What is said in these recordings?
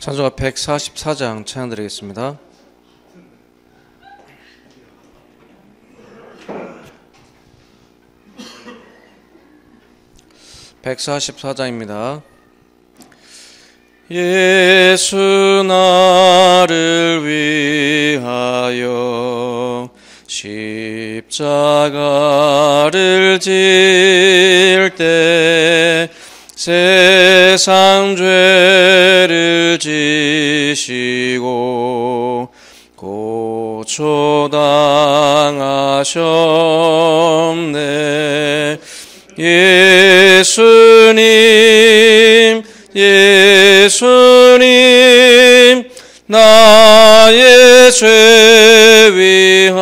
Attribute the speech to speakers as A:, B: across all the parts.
A: 찬송가 144장 찬양 드리겠습니다. (144장입니다) 예수 나를 위하여 십자가를 질 때 세상 죄를 지시고 고초당하셨네. 예수님 나의 죄 위하여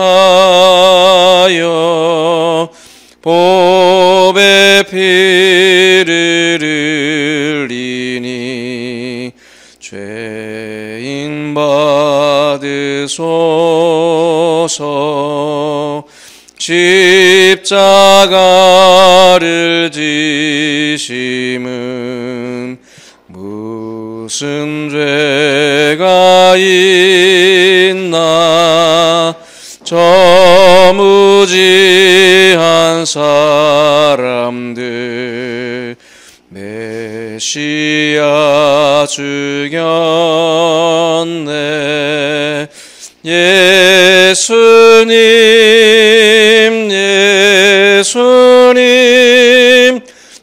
A: 보배 피를 흘리니 죄인 받으소서. 십자가를 지심은 무슨 죄가 있나. 저 무지한 사람들 메시아 죽였네. 예수님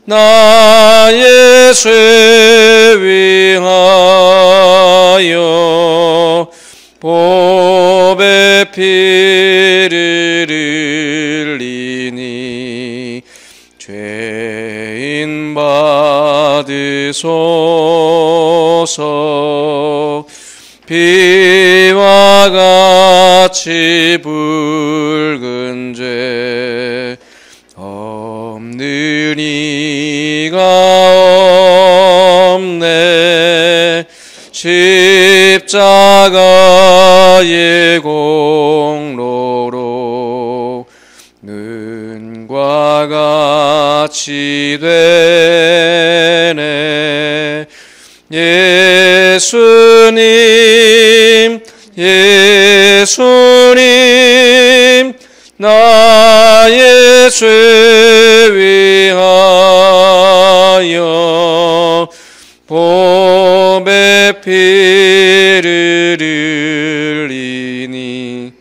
A: 나의 죄 위하여 보배 피를 흘리니 죄인 받으소서. 비와 같이 붉은 죄 없는 이가 없네. 십자가의 공로로 눈과 같이 되네. 예수님 나의 죄 위하여 보배 피를 흘리니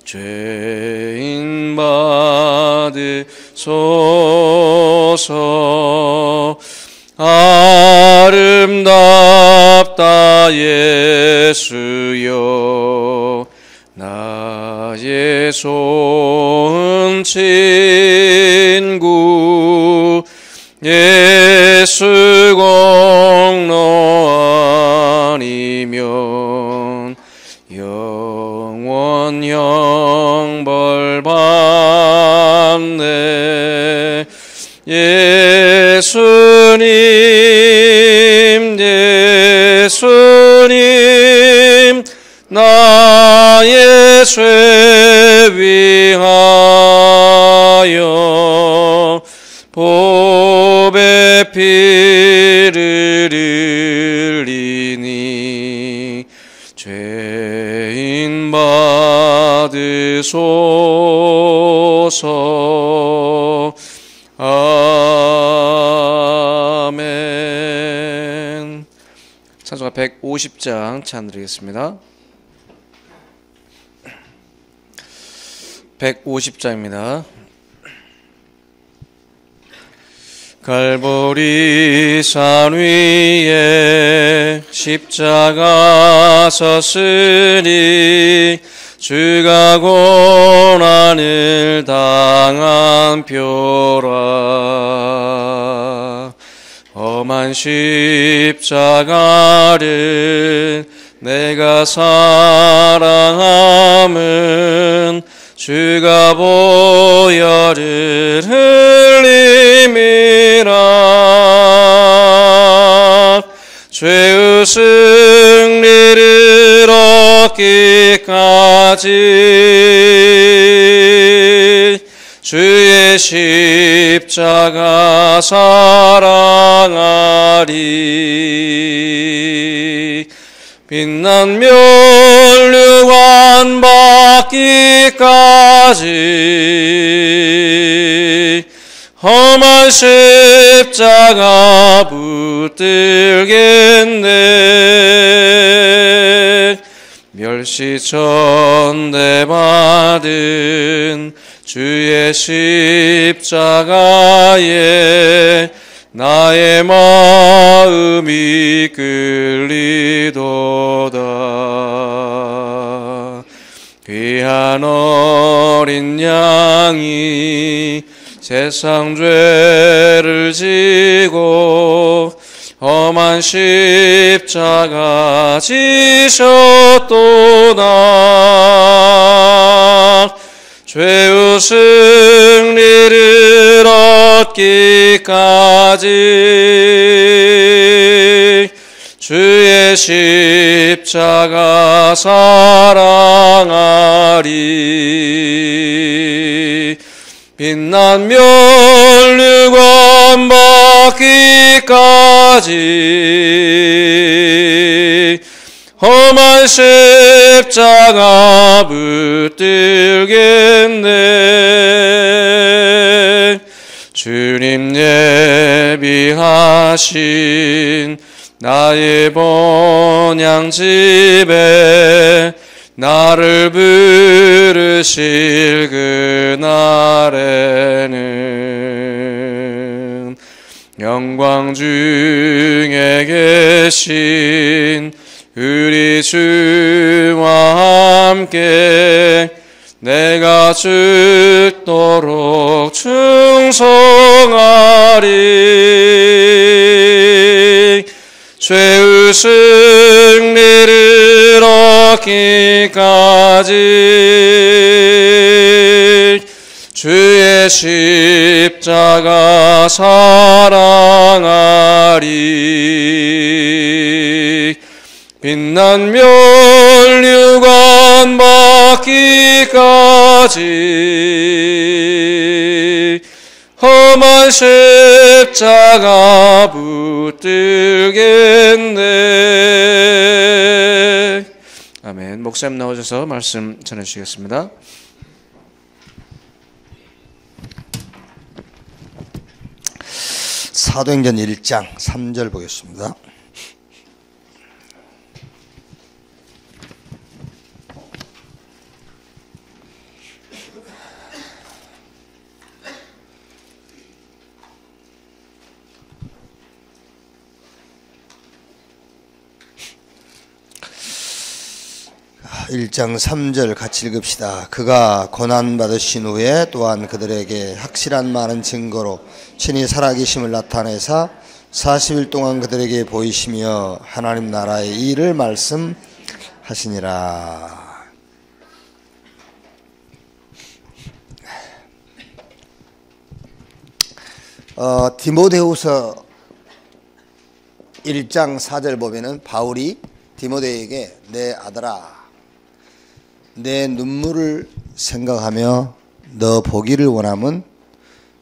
A: 죄인 받으소서. 아름답다 예수여 나의 좋은 친구. 예수 공로 아니면 영원 형벌 받네. 예수님 나의 죄 위하여 보배 피를 흘리니 죄인 받으소서. 아멘. 찬송가 150장 찬양 드리겠습니다. 150장입니다. 갈보리 산 위에 십자가 섰으니 주가 고난을 당한 표라. 험한 십자가를 내가 사랑함은 주가 보혈을 흘림이라. 죄의 승리를 얻기까지 주의 십자가 사랑하리. 빛난 면류관 받기까지 험한 십자가 붙들겠네. 멸시천대 받은 주의 십자가에 나의 마음이 끌리도다. 귀한 어린 양이 세상 죄를 지고 험한 십자가 지셨도다. 죄의 승리를 얻기까지 주의 십자가 사랑하리. 빛난 면류관 받기까지 험한 십자가 붙들겠네. 주님 예비하신 나의 본향집에 나를 부르실 그날에는 영광 중에 계신 우리 주와 함께 내가 죽도록 충성하리. 죄의 승리를 얻기까지 주의 십자가 사랑하리. 빛난 면류관 받기까지 험한 십자가 붙들겠네. 아멘. 목사님 나오셔서 말씀 전해주시겠습니다.
B: 사도행전 1장 3절 보겠습니다. 일장 3절 같이 읽읍시다. 그가 고난받으신 후에 또한 그들에게 확실한 많은 증거로 친히 살아계심을 나타내사 40일 동안 그들에게 보이시며 하나님 나라의 일을 말씀하시니라. 디모데후서 1장 4절 보면은 바울이 디모데에게 내 아들아 내 눈물을 생각하며 너 보기를 원함은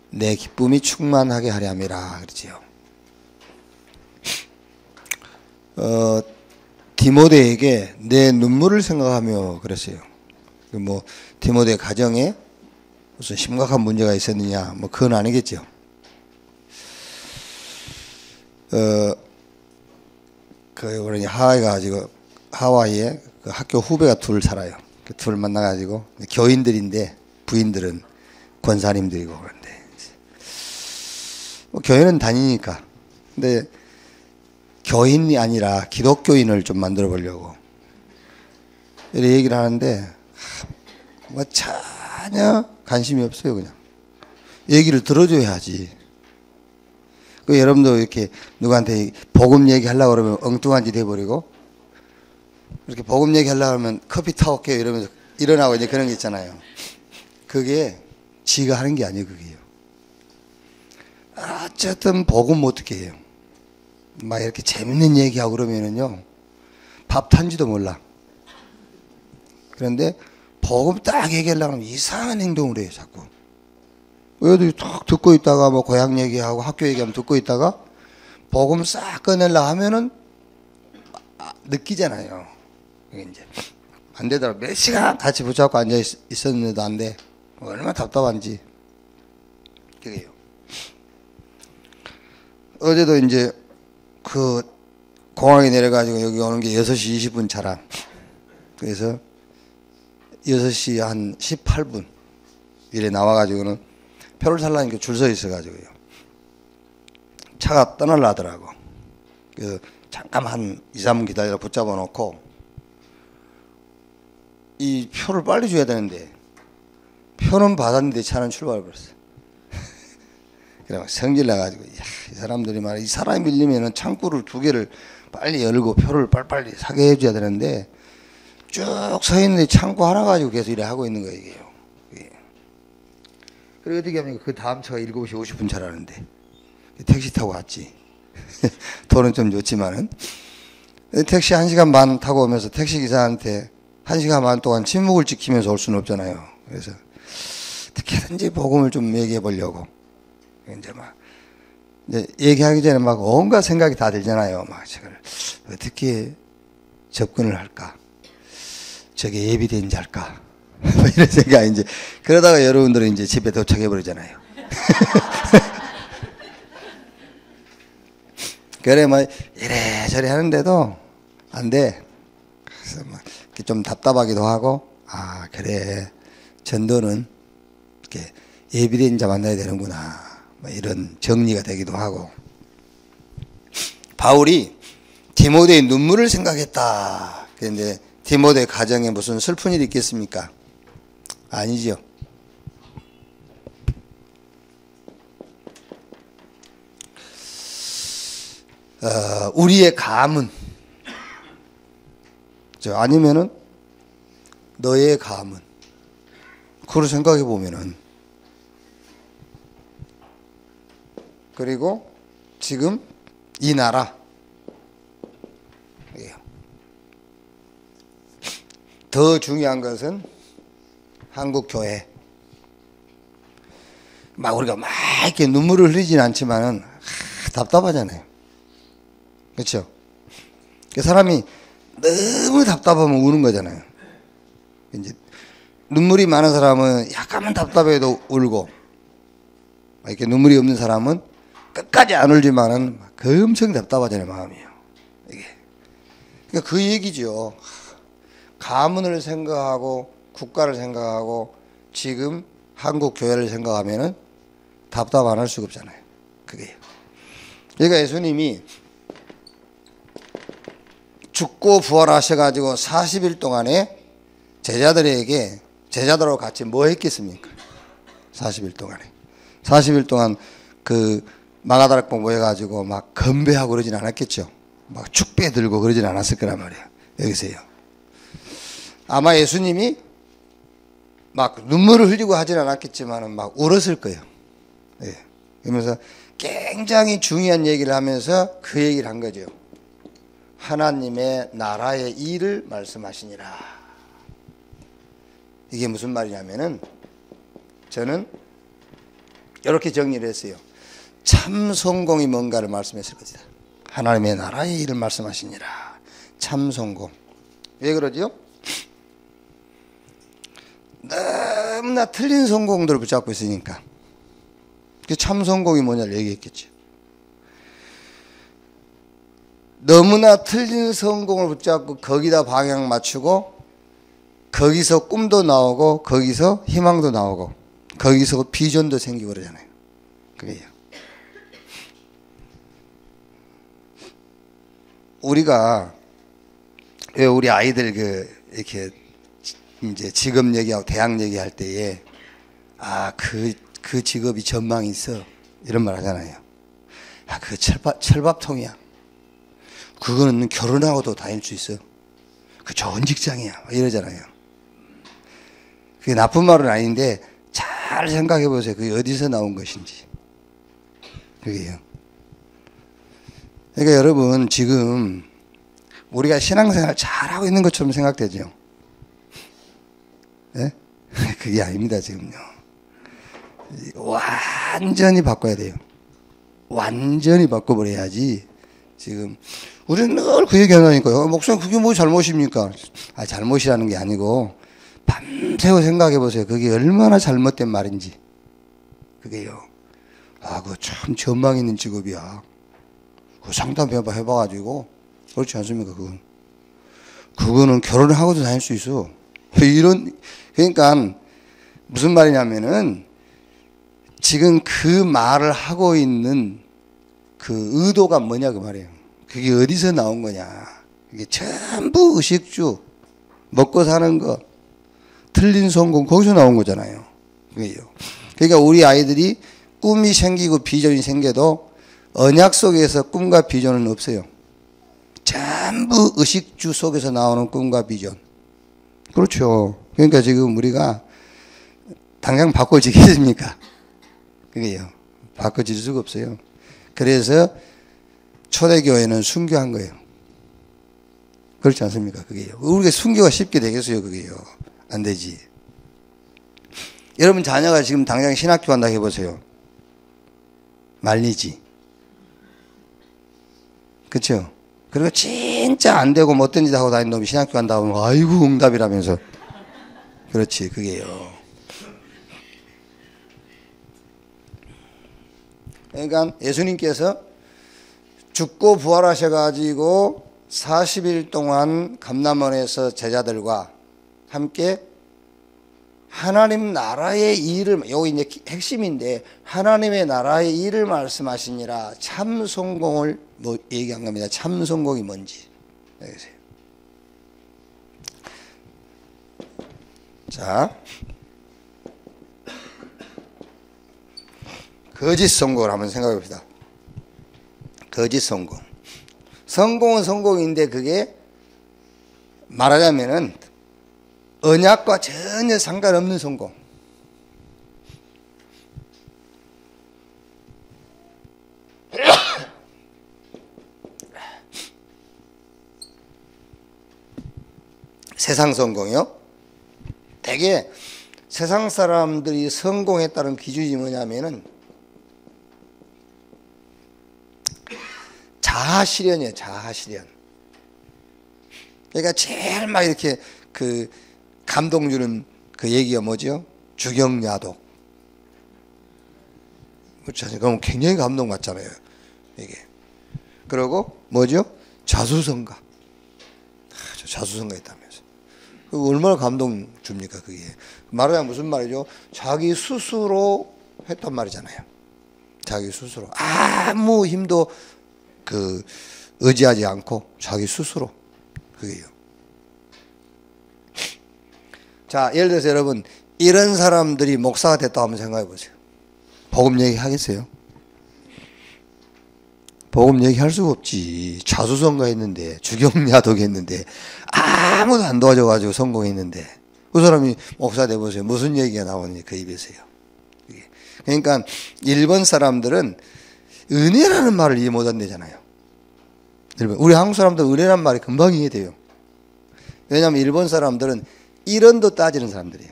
B: 내 기쁨이 충만하게 하려 함이라 그러지요. 디모데에게 내 눈물을 생각하며 그랬어요. 뭐 디모데 가정에 무슨 심각한 문제가 있었느냐 뭐 그건 아니겠죠. 그러니 하와이에 그 학교 후배가 둘 살아요. 그 둘 만나가지고 교인들인데 부인들은 권사님들이고 그런데 뭐 교회는 다니니까 근데 교인이 아니라 기독교인을 좀 만들어 보려고 이렇게 얘기를 하는데 뭐 전혀 관심이 없어요. 그냥 얘기를 들어줘야 하지. 그 여러분도 이렇게 누구한테 복음 얘기하려고 그러면 엉뚱한 짓 해버리고 이렇게 복음 얘기하려고 하면 커피 타올게요 이러면서 일어나고 이제 그런 게 있잖아요. 그게 지가 하는 게 아니에요. 그게요. 어쨌든 복음 어떻게 해요. 막 이렇게 재밌는 얘기하고 그러면은요 밥 탄지도 몰라. 그런데 복음 딱 얘기하려고 하면 이상한 행동을 해요. 자꾸 왜도 탁 듣고 있다가 뭐 고향 얘기하고 학교 얘기하면 듣고 있다가 복음 싹 꺼내려고 하면은 느끼잖아요. 이게 이제 안 되더라고. 몇 시간 같이 붙잡고 앉아 있었는데도 안 돼. 얼마나 답답한지. 그래요. 어제도 이제 그 공항에 내려가지고 여기 오는 게 6시 20분 차량. 그래서 6시 한 18분 이래 나와가지고는 표를 살라니까 줄 서 있어가지고요. 차가 떠날라 하더라고. 그래서 잠깐 한 2, 3분 기다려 붙잡아 놓고 이 표를 빨리 줘야 되는데 표는 받았는데 차는 출발해 버렸어. 그래 성질 나가지고 이 사람들이 말이야, 이 사람이 밀리면은 창구를 2개를 빨리 열고 표를 빨리빨리 사게 해줘야 되는데 쭉 서 있는데 창구 하나 가지고 계속 일을 하고 있는 거예요, 이게요. 이게. 그리고 어떻게 하면 그 다음 차가 7시 50분 차라는데 택시 타고 갔지. 돈은 좀 좋지만은. 택시 1시간 반 타고 오면서 택시 기사한테 1시간 반 동안 침묵을 지키면서 올 수는 없잖아요. 그래서 어떻게든지 복음을 좀 얘기해 보려고. 이제 얘기하기 전에 막 온갖 생각이 다 들잖아요. 막 저걸 어떻게 접근을 할까? 저게 예비된 자일까? 뭐 이런 생각 이제 그러다가 여러분들은 이제 집에 도착해 버리잖아요. 그래 뭐 이래저래 하는데도 안 돼. 그래서 막 좀 답답하기도 하고, 아 그래 전도는 이렇게 예비된 자 만나야 되는구나, 뭐 이런 정리가 되기도 하고. 바울이 디모데의 눈물을 생각했다. 그런데 디모데 가정에 무슨 슬픈 일이 있겠습니까? 아니죠. 우리의 가문, 아니면은 너의 가문. 그걸 생각해 보면은, 그리고 지금 이 나라, 더 중요한 것은 한국 교회. 막 우리가 막 이렇게 눈물을 흘리진 않지만은 답답하잖아요. 그렇죠? 사람이 너무 답답하면 우는 거잖아요. 이제 눈물이 많은 사람은 약간만 답답해도 울고, 이렇게 눈물이 없는 사람은 끝까지 안 울지만은 엄청 답답하잖아요, 마음이요. 이게. 그러니까 그 얘기죠. 가문을 생각하고 국가를 생각하고 지금 한국 교회를 생각하면은 답답 안 할 수가 없잖아요. 그게요. 그러니까 예수님이 죽고 부활하셔가지고 40일 동안에 제자들에게, 제자들하고 같이 뭐 했겠습니까? 40일 동안에. 40일 동안 그 마가다락방 모여가지고 막 건배하고 그러진 않았겠죠. 막 축배 들고 그러진 않았을 거란 말이에요. 여기서요. 아마 예수님이 막 눈물을 흘리고 하진 않았겠지만 막 울었을 거예요. 예. 그러면서 굉장히 중요한 얘기를 하면서 그 얘기를 한 거죠. 하나님의 나라의 일을 말씀하시니라. 이게 무슨 말이냐면은 저는 이렇게 정리를 했어요. 참 성공이 뭔가를 말씀했을 것이다. 하나님의 나라의 일을 말씀하시니라. 참 성공. 왜 그러죠? 너무나 틀린 성공들을 붙잡고 있으니까. 참 성공이 뭐냐를 얘기했겠죠. 너무나 틀린 성공을 붙잡고 거기다 방향 맞추고 거기서 꿈도 나오고 거기서 희망도 나오고 거기서 비전도 생기고 그러잖아요. 그래요. 우리가 왜 우리 아이들 이렇게 이제 직업 얘기하고 대학 얘기할 때에 그 직업이 전망이 있어 이런 말 하잖아요. 그 철밥통이야. 그거는 결혼하고도 다닐 수 있어. 그 좋은 직장이야. 이러잖아요. 그게 나쁜 말은 아닌데 잘 생각해 보세요. 그게 어디서 나온 것인지. 그게요. 그러니까 여러분 지금 우리가 신앙생활 잘하고 있는 것처럼 생각되죠. 예? 그게 아닙니다 지금요. 완전히 바꿔야 돼요. 완전히 바꿔버려야지. 지금 우리는 늘 그 얘기 한다니까요. 목사님 그게 뭐 잘못입니까? 아, 잘못이라는 게 아니고 밤새워 생각해 보세요. 그게 얼마나 잘못된 말인지. 그게요. 아, 그거 참 전망 있는 직업이야. 그 상담 해봐가지고 그렇지 않습니까? 그거는 결혼을 하고도 다닐 수 있어. 그러니까 무슨 말이냐면은 지금 그 말을 하고 있는 그 의도가 뭐냐 그 말이에요. 그게 어디서 나온 거냐. 이게 전부 의식주, 먹고 사는 거, 틀린 성공, 거기서 나온 거잖아요. 그게요. 그러니까 우리 아이들이 꿈이 생기고 비전이 생겨도 언약 속에서 꿈과 비전은 없어요. 전부 의식주 속에서 나오는 꿈과 비전. 그렇죠. 그러니까 지금 우리가 당장 바꿔지겠습니까? 그게요. 바꿔질 수가 없어요. 그래서 초대교회는 순교한 거예요. 그렇지 않습니까? 그게요. 우리가 순교가 쉽게 되겠어요? 그게요. 안 되지. 여러분 자녀가 지금 당장 신학교 간다 해보세요. 말리지. 그렇죠? 그리고 진짜 안 되고 못된 짓 하고 다니는 놈이 신학교 간다 하면 아이고 응답이라면서. 그렇지. 그게요. 그러니까 예수님께서 죽고 부활하셔가지고 40일 동안 감람원에서 제자들과 함께 하나님 나라의 일을, 여기 이제 핵심인데, 하나님의 나라의 일을 말씀하시니라. 참 성공을 뭐 얘기한 겁니다. 참 성공이 뭔지. 알겠어요? 자, 거짓 성공을 한번 생각해 봅시다. 거짓 성공. 성공은 성공인데 그게 말하자면은 언약과 전혀 상관없는 성공. 세상 성공이요? 되게 세상 사람들이 성공했다는 기준이 뭐냐면은 자아실현이에요. 자아실현. 그러니까 제일 막 이렇게 그 감동 주는 그 얘기가 뭐죠? 주경야독. 그렇죠. 그럼 굉장히 감동 받잖아요. 이게. 그리고 뭐죠? 자수성가. 저 자수성가 했다면서. 얼마나 감동 줍니까, 그게. 말하자면 무슨 말이죠? 자기 스스로 했단 말이잖아요. 자기 스스로. 아무 힘도 의지하지 않고 자기 스스로. 그게요. 자, 예를 들어서 여러분, 이런 사람들이 목사가 됐다 하면 생각해 보세요. 복음 얘기 하겠어요? 복음 얘기 할 수가 없지. 자수성가 했는데, 주경야독 했는데, 아무도 안 도와줘가지고 성공했는데, 그 사람이 목사 돼보세요. 무슨 얘기가 나오는지 그 입에서요. 그러니까, 일본 사람들은 은혜라는 말을 이해 못 한대잖아요. 우리 한국 사람들은 은혜라는 말이 금방 이해돼요. 왜냐하면 일본 사람들은 1원도 따지는 사람들이에요.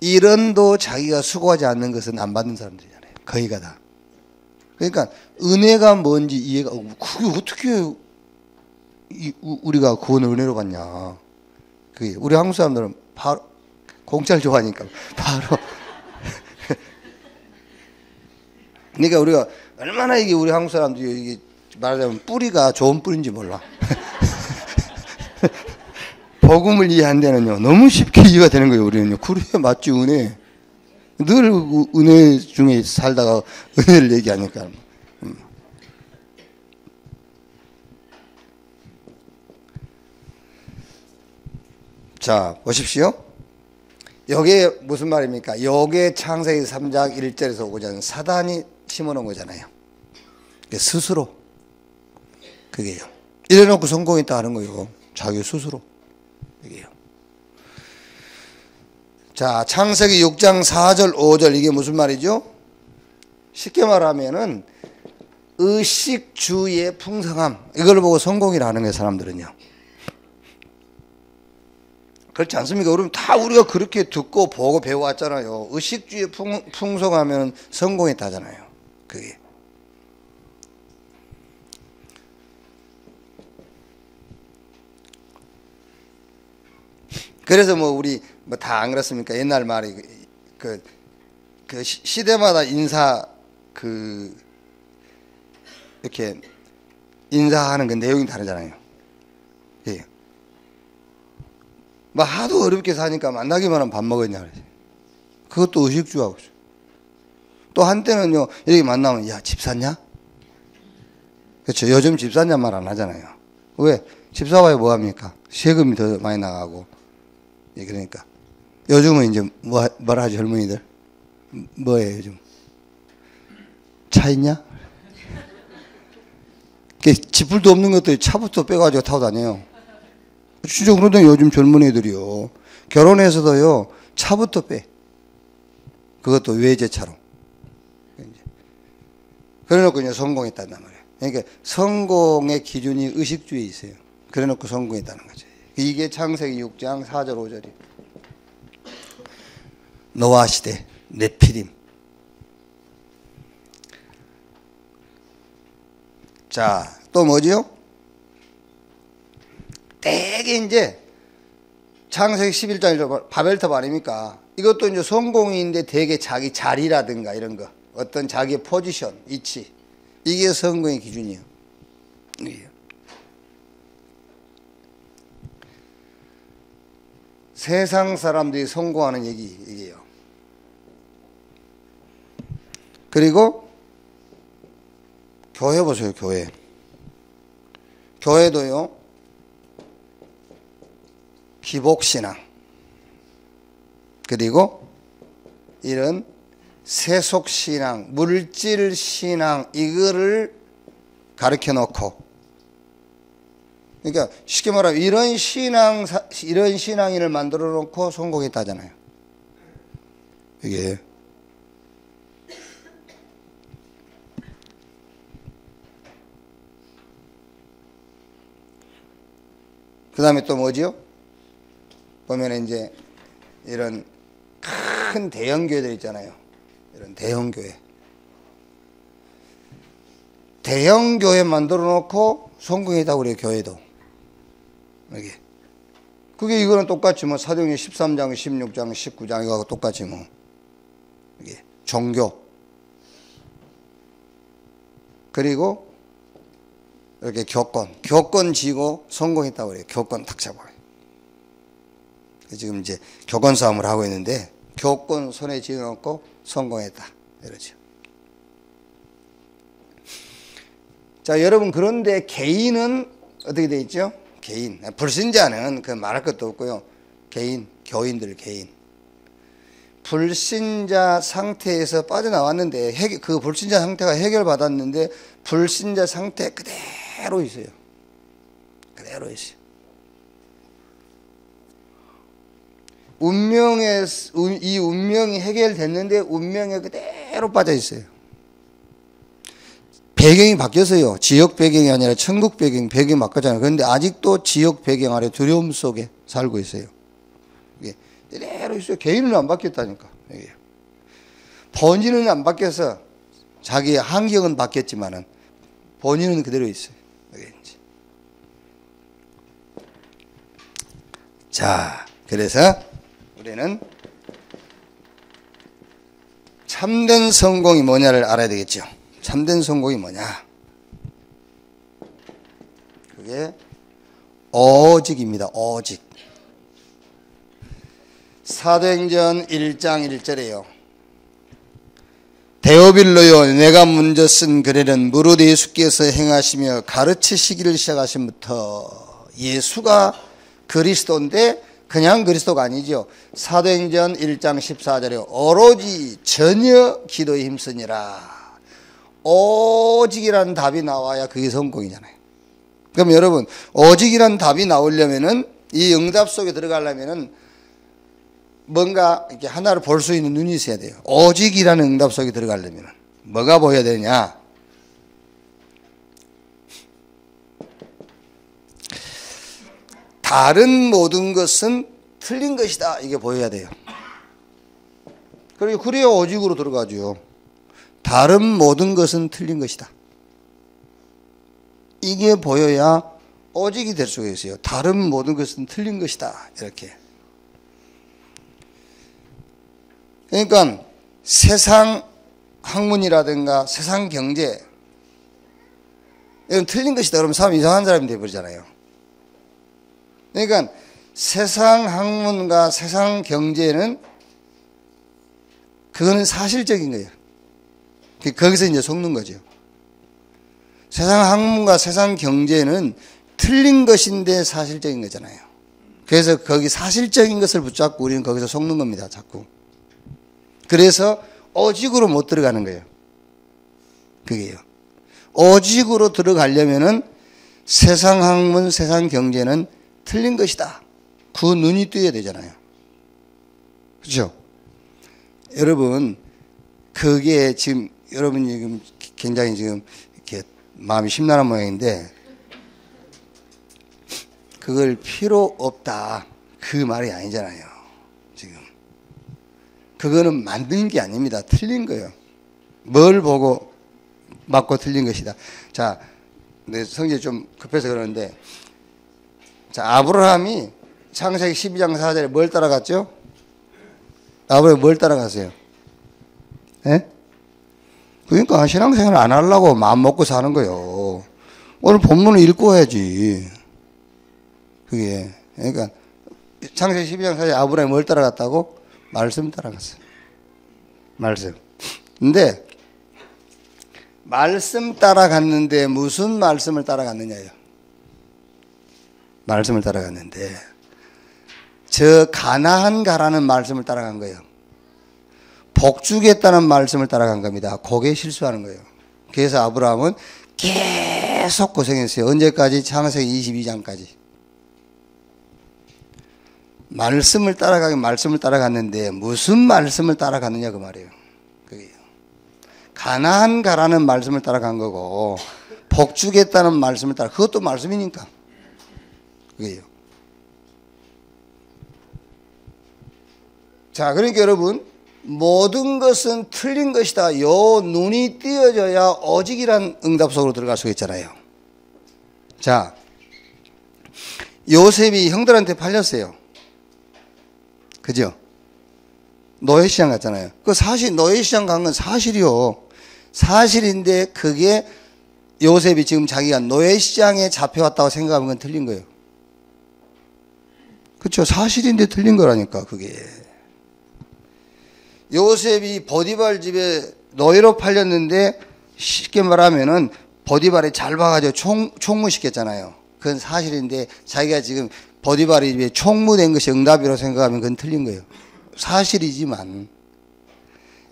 B: 1원도 자기가 수고하지 않는 것은 안 받는 사람들이잖아요. 거의가 다. 그러니까 은혜가 뭔지 이해가, 그게 어떻게 우리가 구원을 은혜로 받냐. 그게 우리 한국 사람들은 바로 공짜를 좋아하니까 바로 그러니까 우리가 얼마나 이게 우리 한국 사람들이 이게 말하자면 뿌리가 좋은 뿌리인지 몰라. 복음을 이해 안 되는요. 너무 쉽게 이해가 되는 거예요. 우리는요. 그래 맞지 은혜. 늘 은혜 중에 살다가 은혜를 얘기하니까. 자 보십시오. 여기에 무슨 말입니까? 여기에 창세기 3장 1절에서 오자는 사단이 심어놓은 거잖아요. 스스로. 그게요. 이래놓고 성공했다 하는 거예요. 자기 스스로. 이게요. 자, 창세기 6장 4절 5절 이게 무슨 말이죠? 쉽게 말하면은 의식주의 풍성함 이걸 보고 성공이라는 거예요. 사람들은요. 그렇지 않습니까? 그럼 다 우리가 그렇게 듣고 보고 배워왔잖아요. 의식주의 풍성하면 성공했다잖아요. 그게. 그래서 뭐 우리 뭐 다 안 그렇습니까? 옛날 말이 그 시대마다 인사 이렇게 인사하는 그 내용이 다르잖아요. 예. 뭐 하도 어렵게 사니까 만나기만 하면 밥 먹었냐 그러지. 그것도 의식주하고. 또 한때는요, 이렇게 만나면, 야, 집 샀냐? 그렇죠. 요즘 집 샀냐 말 안 하잖아요. 왜? 집 사와야 뭐합니까? 세금이 더 많이 나가고. 예, 그러니까. 요즘은 이제 뭐라 하지, 젊은이들? 뭐예요, 요즘? 차 있냐? 지풀도 없는 것들 차부터 빼가지고 타고 다녀요. 진짜 그러더니 요즘 젊은 애들이요. 결혼해서도요, 차부터 빼. 그것도 외제차로. 그래 놓고 이제 성공했단 말이에요. 그러니까 성공의 기준이 의식주의에 있어요. 그래 놓고 성공했다는 거죠. 이게 창세기 6장 4절 5절이. 노아 시대, 네피림. 자, 또 뭐지요? 되게 이제 창세기 11장 1절 바벨탑 아닙니까? 이것도 이제 성공인데 되게 자기 자리라든가 이런 거, 어떤 자기의 포지션, 위치, 이게 성공의 기준이에요. 세상 사람들이 성공하는 얘기예요. 그리고 교회 보세요, 교회. 교회도요, 기복신앙, 그리고 이런 세속신앙, 물질신앙, 이거를 가르쳐 놓고, 그러니까 쉽게 말하면 이런 신앙인을 만들어 놓고 성공했다잖아요. 이게. 그 다음에 또 뭐지요? 보면 이제 이런 큰 대형교회들 있잖아요. 이런 대형교회. 대형교회 만들어 놓고 성공했다고 그래요, 교회도. 이게. 그게 이거는 똑같이 뭐 사도행전 13장, 16장, 19장 이거하고 똑같이 뭐. 이게 종교. 그리고 이렇게 교권 지고 성공했다고 그래요. 교권 탁 잡아요. 지금 이제 교권 싸움을 하고 있는데 교권 손에 쥐어놓고 성공했다 이러죠. 자, 여러분, 그런데 개인은 어떻게 돼 있죠? 개인. 불신자는 그 말할 것도 없고요. 개인, 교인들 개인. 불신자 상태에서 빠져나왔는데 그 불신자 상태가 해결받았는데 불신자 상태 그대로 있어요. 그대로 있어요. 이 운명이 해결됐는데 운명에 그대로 빠져 있어요. 배경이 바뀌었어요. 지역 배경이 아니라 천국 배경이 바뀌었잖아요. 그런데 아직도 지역 배경 아래 두려움 속에 살고 있어요. 이게 그대로 있어요. 개인은 안 바뀌었다니까. 이게. 본인은 안 바뀌어서 자기의 환경은 바뀌었지만은 본인은 그대로 있어요. 이게 이제. 자, 그래서 우리는 참된 성공이 뭐냐를 알아야 되겠죠. 참된 성공이 뭐냐? 그게 오직입니다. 오직. 사도행전 1장 1절에요. 데오빌로요, 내가 먼저 쓴 글에는 무릇 예수께서 행하시며 가르치시기를 시작하신부터 예수가 그리스도인데 그냥 그리스도가 아니죠. 사도행전 1장 14절에 오로지 전혀 기도에 힘쓰니라. 오직이라는 답이 나와야 그게 성공이잖아요. 그럼 여러분, 오직이라는 답이 나오려면은, 이 응답 속에 들어가려면은 뭔가 이렇게 하나를 볼 수 있는 눈이 있어야 돼요. 오직이라는 응답 속에 들어가려면은 뭐가 보여야 되냐? 다른 모든 것은 틀린 것이다, 이게 보여야 돼요. 그리고 그래야 오직으로 들어가죠. 다른 모든 것은 틀린 것이다. 이게 보여야 오직이 될 수가 있어요. 다른 모든 것은 틀린 것이다, 이렇게. 그러니까 세상 학문이라든가 세상 경제 이건 틀린 것이다 그러면 사람 이상한 사람이 되어버리잖아요. 그러니까 세상 학문과 세상 경제는 그거는 사실적인 거예요. 거기서 이제 속는 거죠. 세상 학문과 세상 경제는 틀린 것인데 사실적인 거잖아요. 그래서 거기 사실적인 것을 붙잡고 우리는 거기서 속는 겁니다. 자꾸. 그래서 오직으로 못 들어가는 거예요. 그게요. 오직으로 들어가려면은 세상 학문, 세상 경제는 틀린 것이다. 그 눈이 뜨여야 되잖아요. 그렇죠? 여러분, 그게 지금 여러분이 지금 굉장히 지금 이렇게 마음이 심란한 모양인데 그걸 필요 없다. 그 말이 아니잖아요. 지금. 그거는 만든 게 아닙니다. 틀린 거예요. 뭘 보고 맞고 틀린 것이다. 자, 내 성질이 좀 급해서 그러는데 자, 아브라함이 창세기 12장 4절에 뭘 따라갔죠? 아브라함이 뭘 따라갔어요? 예? 그러니까 신앙생활 안 하려고 마음 먹고 사는 거예요. 오늘 본문을 읽고 해야지. 그게. 그러니까 창세기 12장 4절에 아브라함이 뭘 따라갔다고? 말씀 따라갔어요. 말씀. 근데 말씀 따라갔는데 무슨 말씀을 따라갔느냐요? 말씀을 따라갔는데 저 가나안 가라는 말씀을 따라간 거예요. 복 주겠다는 말씀을 따라간 겁니다. 그게 실수하는 거예요. 그래서 아브라함은 계속 고생했어요. 언제까지? 창세기 22장까지. 말씀을 따라갔는데 무슨 말씀을 따라갔느냐 그 말이에요. 그게요. 가나안 가라는 말씀을 따라간 거고 복 주겠다는 말씀을 따라 그것도 말씀이니까. 그게요. 자, 그러니까 여러분 모든 것은 틀린 것이다. 요 눈이 띄어져야 오직이란 응답 속으로 들어갈 수가 있잖아요. 자, 요셉이 형들한테 팔렸어요. 그죠? 노예시장 갔잖아요. 그 사실 노예시장 간 건 사실이요. 사실인데 그게 요셉이 지금 자기가 노예시장에 잡혀왔다고 생각하면 그건 틀린 거예요. 그렇죠? 사실인데 틀린 거라니까 그게. 요셉이 보디발 집에 노예로 팔렸는데 쉽게 말하면은 보디발이 잘 봐가지고 총무시켰잖아요. 그건 사실인데 자기가 지금 보디발이 집에 총무된 것이 응답이라고 생각하면 그건 틀린 거예요. 사실이지만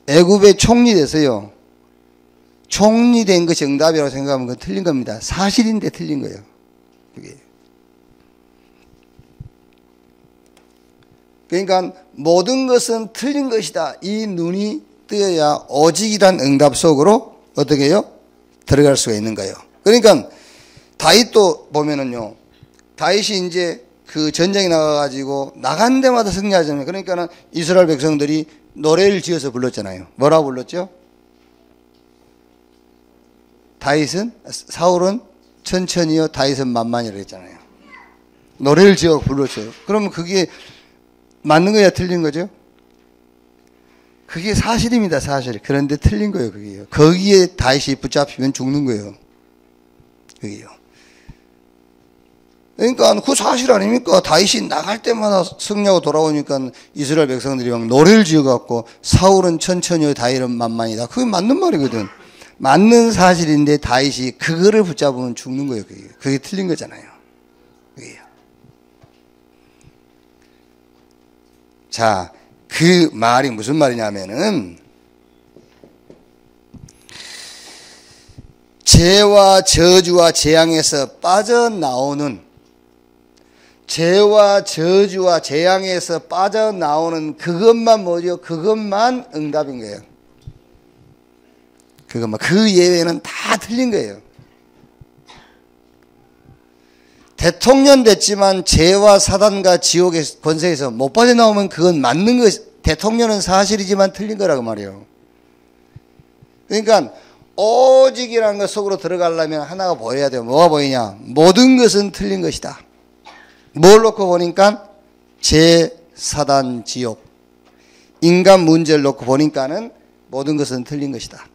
B: 애굽의 총리 됐어요. 총리 된 것이 응답이라고 생각하면 그건 틀린 겁니다. 사실인데 틀린 거예요. 그게. 그러니까 모든 것은 틀린 것이다. 이 눈이 뜨여야 오직이란 응답 속으로 어떻게 해요? 들어갈 수가 있는 거예요. 그러니까 다윗도 보면은요. 다윗이 이제 그 전쟁에 나가가지고 나간 데마다 승리하잖아요. 그러니까는 이스라엘 백성들이 노래를 지어서 불렀잖아요. 뭐라고 불렀죠? 사울은 천천히요, 다윗은 만만히라고 했잖아요. 노래를 지어 불렀어요. 그러면 그게 맞는 거야, 틀린 거죠? 그게 사실입니다, 사실. 그런데 틀린 거예요, 그게요. 거기에 다윗이 붙잡히면 죽는 거예요. 그게요. 그러니까 그 사실 아닙니까? 다윗이 나갈 때마다 승리하고 돌아오니까 이스라엘 백성들이 막 노래를 지어갖고 사울은 천천히요, 다윗은 만만이다. 그게 맞는 말이거든. 맞는 사실인데 다윗이 그거를 붙잡으면 죽는 거예요, 그게. 그게 틀린 거잖아요. 그게요. 자, 그 말이 무슨 말이냐면은 죄와 저주와 재앙에서 빠져나오는 죄와 저주와 재앙에서 빠져나오는 그것만 뭐죠? 그것만 응답인 거예요. 그것만. 그 예외는 다 틀린 거예요. 대통령 됐지만 죄와 사단과 지옥의 권세에서 못 빠져나오면 그건 맞는 것, 대통령은 사실이지만 틀린 거라고 말이에요. 그러니까 오직이라는 것 속으로 들어가려면 하나가 보여야 돼요. 뭐가 보이냐? 모든 것은 틀린 것이다. 뭘 놓고 보니까 죄, 사단, 지옥. 인간 문제를 놓고 보니까는 모든 것은 틀린 것이다.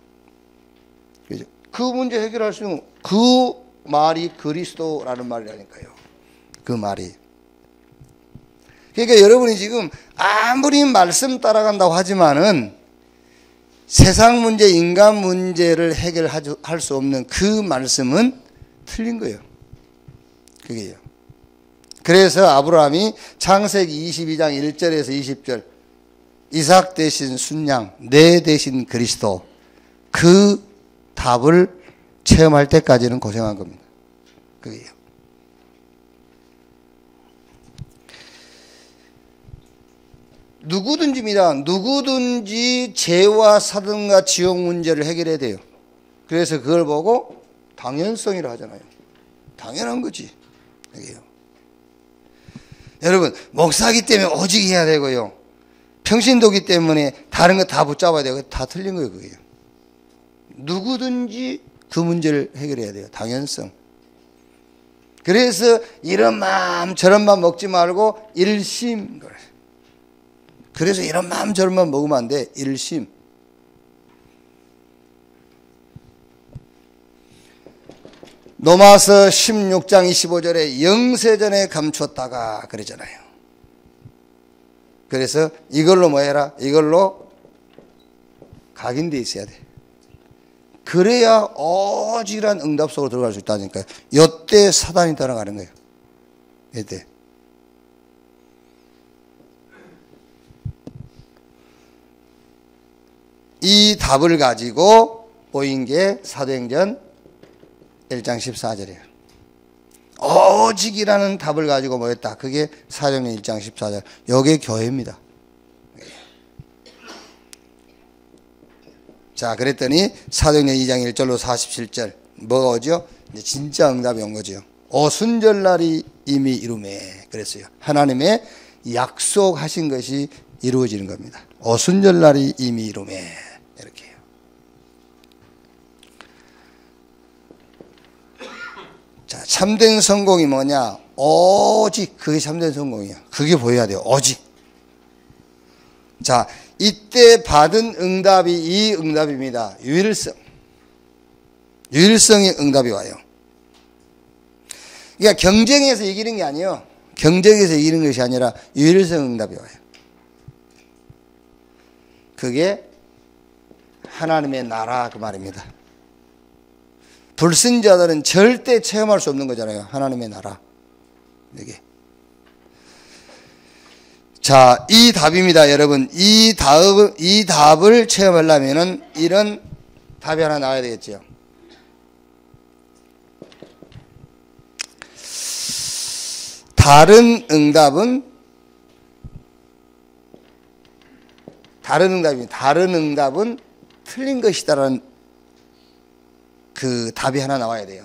B: 그죠? 그 문제 해결할 수 있는 그 말이 그리스도라는 말이라니까요. 그 말이. 그러니까 여러분이 지금 아무리 말씀 따라간다고 하지만은 세상 문제, 인간 문제를 해결할 수 없는 그 말씀은 틀린 거예요. 그게요. 그래서 아브라함이 창세기 22장 1절에서 20절 이삭 대신 순양, 내 대신 그리스도 그 답을 체험할 때까지는 고생한 겁니다. 그게요. 누구든지 죄와 사단과 지옥 문제를 해결해야 돼요. 그래서 그걸 보고 당연성이라 하잖아요. 당연한 거지. 그게요. 여러분, 목사기 때문에 오직 해야 되고요. 평신도기 때문에 다른 거 다 붙잡아야 되고 다 틀린 거예요. 그게요. 누구든지 그 문제를 해결해야 돼요. 당연성. 그래서 이런 마음 저런 마음 먹지 말고 일심. 그래서 이런 마음 저런 마음 먹으면 안 돼. 일심. 로마서 16장 25절에 영세전에 감추었다가 그러잖아요. 그래서 이걸로 뭐 해라? 이걸로 각인되어 있어야 돼. 그래야 오직이란 응답 속으로 들어갈 수 있다니까요. 이때 사단이 따라가는 거예요. 이때. 이 답을 가지고 보인 게 사도행전 1장 14절이에요. 오직이라는 답을 가지고 모였다. 그게 사도행전 1장 14절. 이게 교회입니다. 자, 그랬더니 사도행전 2장 1절로 47절 뭐가 오죠? 이제 진짜 응답이 온 거죠. 오순절날이 이미 이루매 그랬어요. 하나님의 약속하신 것이 이루어지는 겁니다. 오순절날이 이미 이루매 이렇게요. 자, 참된 성공이 뭐냐? 오직 그게 참된 성공이야. 그게 보여야 돼요. 오직. 자, 이때 받은 응답이 이 응답입니다. 유일성. 유일성의 응답이 와요. 그러니까 경쟁에서 이기는 게 아니에요. 경쟁에서 이기는 것이 아니라 유일성 응답이 와요. 그게 하나님의 나라 그 말입니다. 불신자들은 절대 체험할 수 없는 거잖아요. 하나님의 나라. 이게. 자, 이 답입니다, 여러분. 이 답을 체험하려면은 이런 답이 하나 나와야 되겠죠. 다른 응답은 틀린 것이다라는 그 답이 하나 나와야 돼요.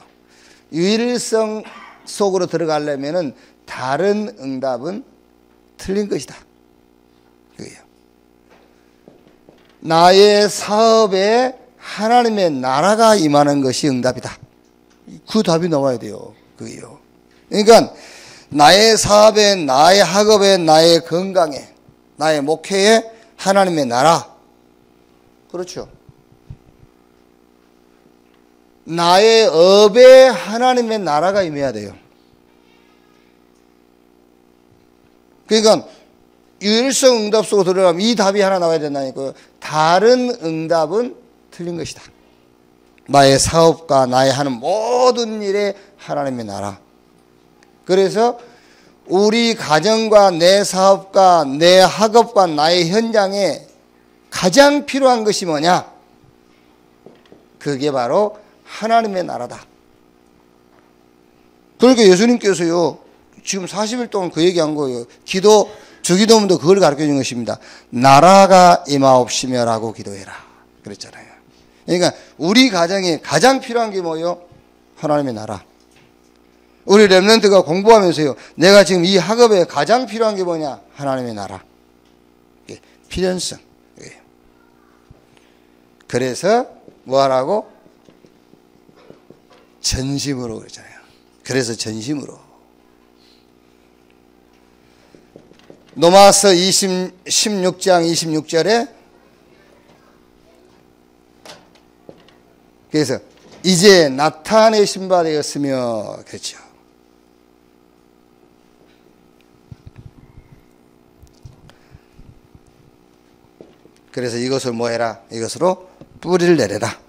B: 유일성 속으로 들어가려면은 다른 응답은 틀린 것이다. 그게요. 나의 사업에 하나님의 나라가 임하는 것이 응답이다. 그 답이 나와야 돼요. 그게요. 그러니까 나의 사업에, 나의 학업에, 나의 건강에, 나의 목회에 하나님의 나라. 그렇죠. 나의 업에 하나님의 나라가 임해야 돼요. 그러니까 유일성 응답 속으로 들어가면 이 답이 하나 나와야 된다니까요. 다른 응답은 틀린 것이다. 나의 사업과 나의 하는 모든 일에 하나님의 나라. 그래서 우리 가정과 내 사업과 내 학업과 나의 현장에 가장 필요한 것이 뭐냐? 그게 바로 하나님의 나라다. 그러니까 예수님께서요, 지금 40일 동안 그 얘기한 거예요. 주기도문도 그걸 가르쳐 준 것입니다. 나라가 임하옵시며라고 기도해라. 그랬잖아요. 그러니까 우리 가정에 가장 필요한 게 뭐예요? 하나님의 나라. 우리 렘넌트가 공부하면서요, 내가 지금 이 학업에 가장 필요한 게 뭐냐? 하나님의 나라. 필연성. 그래서 뭐 하라고? 전심으로 그러잖아요. 그래서 전심으로. 로마서 16장 26절에 그래서 이제 나타내신 바 되었으며 그렇죠. 그래서 이것을 뭐 해라? 이것으로 뿌리를 내려라.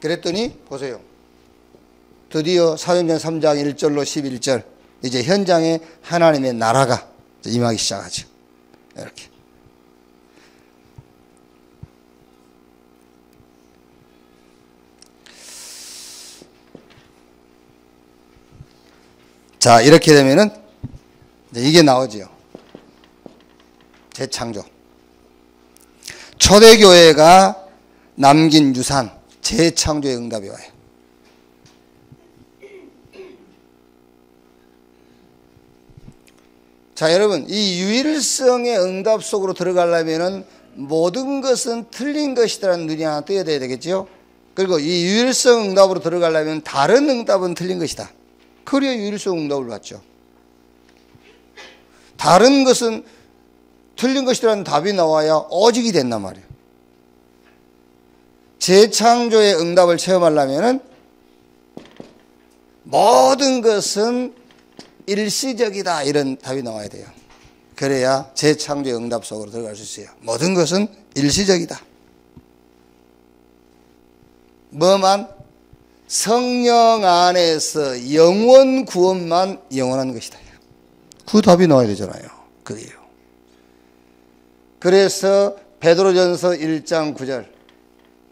B: 그랬더니 보세요. 드디어 사도행전 3장 1절로 11절 이제 현장에 하나님의 나라가 임하기 시작하죠. 이렇게. 자, 이렇게 되면은 이게 나오지요. 재창조. 초대교회가 남긴 유산, 재창조의 응답이 와요. 자, 여러분, 이 유일성의 응답 속으로 들어가려면은 모든 것은 틀린 것이다라는 눈이 하나 떠야 되겠죠? 그리고 이 유일성 응답으로 들어가려면 다른 응답은 틀린 것이다. 그래야 유일성 응답을 받죠. 다른 것은 틀린 것이라는 답이 나와야 오직이 된단 말이에요. 재창조의 응답을 체험하려면 모든 것은 일시적이다 이런 답이 나와야 돼요. 그래야 재창조의 응답 속으로 들어갈 수 있어요. 모든 것은 일시적이다. 뭐만? 성령 안에서 영원 구원만 영원한 것이다. 그 답이 나와야 되잖아요. 그게요. 그래서 베드로전서 1장 9절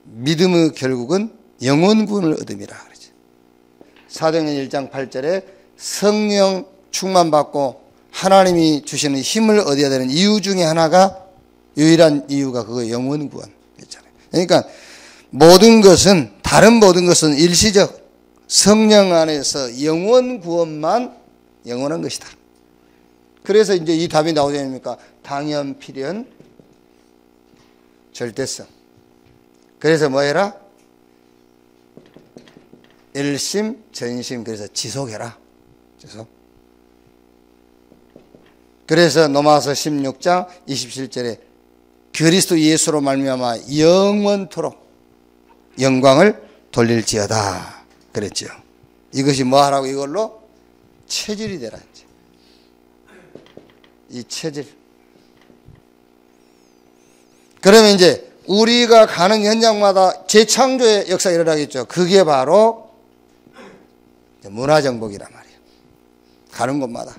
B: 믿음의 결국은 영원 구원을 얻음이라 그러죠. 사도행전 1장 8절에 성령 충만받고 하나님이 주시는 힘을 얻어야 되는 이유 중에 하나가 유일한 이유가 그거 영원 구원 있잖아요. 그러니까 모든 것은 다른 모든 것은 일시적 성령 안에서 영원 구원만 영원한 것이다. 그래서 이제 이 답이 나오지 않습니까? 당연, 필연, 절대성. 그래서 뭐 해라? 일심, 전심. 그래서 지속해라. 지속. 그래서 로마서 16장 27절에 그리스도 예수로 말미암아 영원토록 영광을 돌릴지어다 그랬죠. 이것이 뭐 하라고? 이걸로 체질이 되라. 이 체질. 그러면 이제 우리가 가는 현장마다 재창조의 역사가 일어나겠죠. 그게 바로 문화정복이란 말이에요. 가는 곳마다.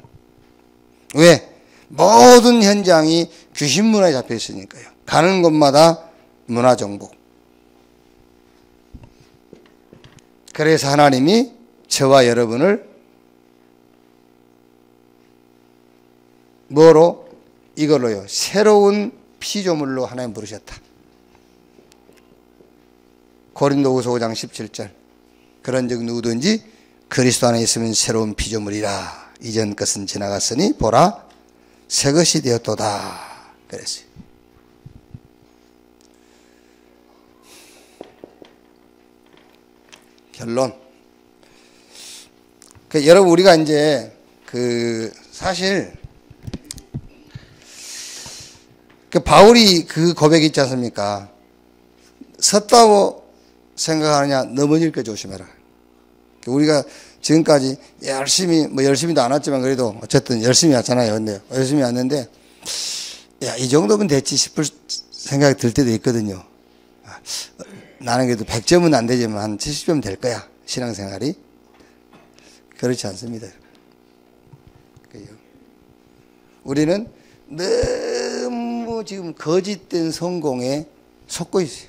B: 왜? 모든 현장이 귀신 문화에 잡혀 있으니까요. 가는 곳마다 문화정복. 그래서 하나님이 저와 여러분을 뭐로? 이걸로요. 새로운 피조물로 하나님 부르셨다. 고린도후서 5장 17절. 그런즉 누구든지 그리스도 안에 있으면 새로운 피조물이라. 이전 것은 지나갔으니 보라 새 것이 되었도다. 그랬어요. 결론. 여러분 우리가 이제 사실 바울이 그 고백이 있지 않습니까? 섰다고 생각하느냐 넘어질까 조심해라. 우리가 지금까지 열심히도 안 왔지만 그래도 어쨌든 열심히 왔잖아요. 근데 열심히 왔는데 야, 이 정도면 됐지 싶을 생각이 들 때도 있거든요. 나는 그래도 100점은 안 되지만 한 70점 될 거야. 신앙생활이. 그렇지 않습니다. 우리는 너무 지금 거짓된 성공에 속고 있어요.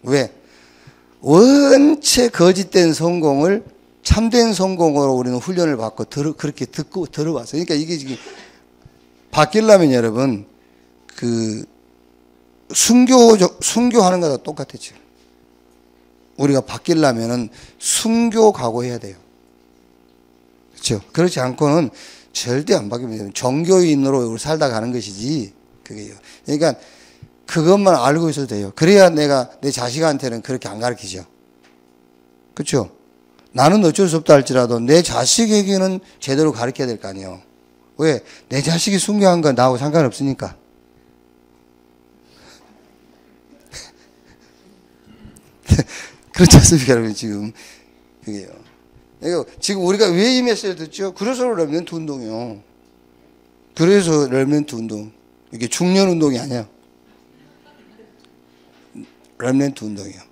B: 왜? 원체 거짓된 성공을 참된 성공으로 우리는 훈련을 받고 그렇게 듣고 들어왔어요. 그러니까 이게 지금 바뀌려면 여러분 순교하는 거랑 똑같았죠. 우리가 바뀌려면은 순교 각오해야 돼요. 그렇죠? 그렇지 않고는 절대 안 바뀝니다. 종교인으로 살다 가는 것이지, 그게요. 그러니까 그것만 알고 있어도 돼요. 그래야 내가 내 자식한테는 그렇게 안 가르치죠. 그렇죠? 나는 어쩔 수 없다 할지라도 내 자식에게는 제대로 가르쳐야 될 거 아니에요. 왜? 내 자식이 순교한 건 나하고 상관없으니까. 그렇지 않습니까, 여러분, 지금. 그게요. 지금 우리가 왜 이 메시지를 듣죠? 그래서 렘넌트 운동이요. 그래서 렘넌트 운동. 이게 중년 운동이 아니야. 렘넌트 운동이요.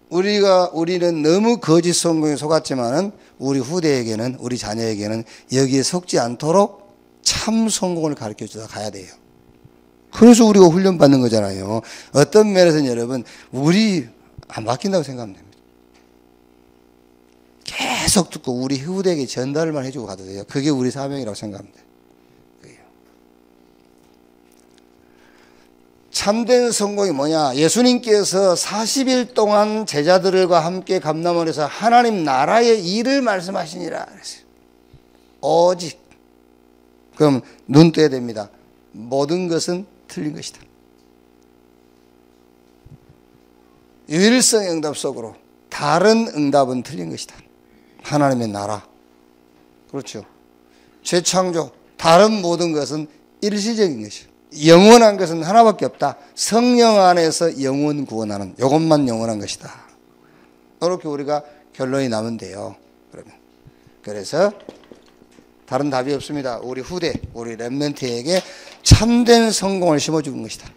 B: 우리는 너무 거짓 성공에 속았지만은 우리 후대에게는, 우리 자녀에게는 여기에 속지 않도록 참 성공을 가르쳐 주다 가야 돼요. 그래서 우리가 훈련받는 거잖아요. 어떤 면에서는 여러분, 우리 안 바뀐다고 생각하면 됩니다. 계속 듣고 우리 후대에게 전달만 해주고 가도 돼요. 그게 우리 사명이라고 생각하면 돼요. 참된 성공이 뭐냐? 예수님께서 40일 동안 제자들과 함께 감람원에서 하나님 나라의 일을 말씀하시니라 그랬어요. 오직. 그럼 눈 떠야 됩니다. 모든 것은 틀린 것이다. 유일성 응답 속으로 다른 응답은 틀린 것이다. 하나님의 나라. 그렇죠. 재창조. 다른 모든 것은 일시적인 것이요. 영원한 것은 하나밖에 없다. 성령 안에서 영원 구원하는, 이것만 영원한 것이다. 이렇게 우리가 결론이 나면 돼요. 그러면. 그래서 다른 답이 없습니다. 우리 후대, 우리 렘넌트에게 참된 성공을 심어주는 것이다.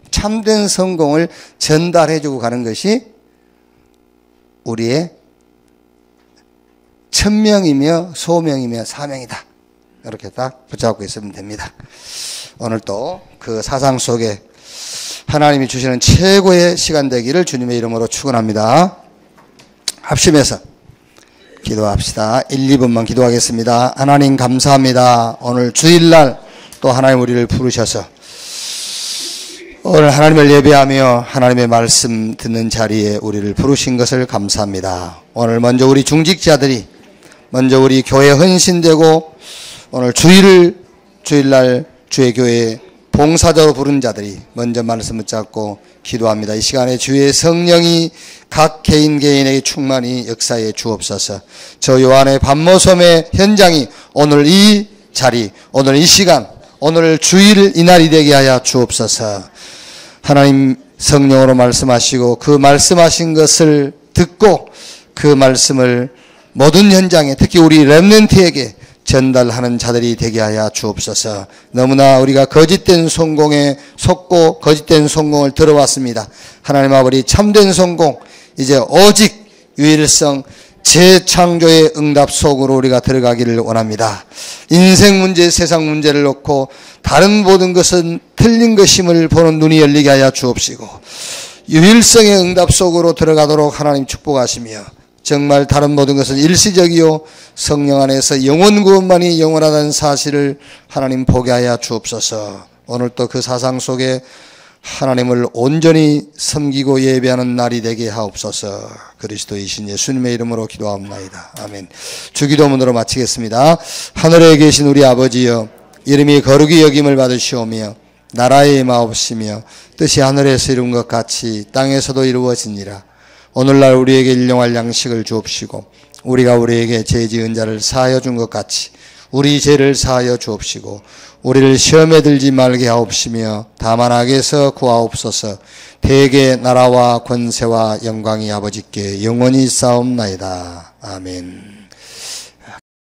B: 참된 성공을 전달해주고 가는 것이 우리의 천명이며 소명이며 사명이다. 이렇게 딱 붙잡고 있으면 됩니다. 오늘 또 그 사상 속에 하나님이 주시는 최고의 시간 되기를 주님의 이름으로 축원합니다. 합심해서 기도합시다. 1, 2분만 기도하겠습니다. 하나님 감사합니다. 오늘 주일날 또 하나님 우리를 부르셔서 오늘 하나님을 예배하며 하나님의 말씀 듣는 자리에 우리를 부르신 것을 감사합니다. 오늘 먼저 우리 중직자들이 먼저 우리 교회 헌신되고 오늘 주일날 주의 교회에 봉사자로 부른 자들이 먼저 말씀을 잡고 기도합니다. 이 시간에 주의 성령이 각 개인에게 충만히 역사해 주옵소서. 저 요한의 반모섬의 현장이 오늘 이 자리, 오늘 이 시간, 오늘 주일 이날이 되게 하여 주옵소서. 하나님 성령으로 말씀하시고 그 말씀하신 것을 듣고 그 말씀을 모든 현장에 특히 우리 렘넌트에게 전달하는 자들이 되게 하여 주옵소서. 너무나 우리가 거짓된 성공에 속고 거짓된 성공을 들어왔습니다. 하나님 아버지 참된 성공 이제 오직 유일성 재창조의 응답 속으로 우리가 들어가기를 원합니다. 인생 문제 세상 문제를 놓고 다른 모든 것은 틀린 것임을 보는 눈이 열리게 하여 주옵시고 유일성의 응답 속으로 들어가도록 하나님 축복하시며 정말 다른 모든 것은 일시적이요 성령 안에서 영원 구원만이 영원하다는 사실을 하나님 보게 하여 주옵소서. 오늘 또 그 사상 속에 하나님을 온전히 섬기고 예배하는 날이 되게 하옵소서. 그리스도이신 예수님의 이름으로 기도합니다. 아멘. 주기도문으로 마치겠습니다. 하늘에 계신 우리 아버지여 이름이 거룩히 여김을 받으시오며 나라에 임하옵시며 뜻이 하늘에서 이룬 것 같이 땅에서도 이루어지니라. 오늘날 우리에게 일용할 양식을 주옵시고 우리가 우리에게 죄 지은 자를 사하여 준 것 같이 우리 죄를 사하여 주옵시고 우리를 시험에 들지 말게 하옵시며 다만 악에서 구하옵소서. 대개 나라와 권세와 영광이 아버지께 영원히 있사옵나이다. 아멘.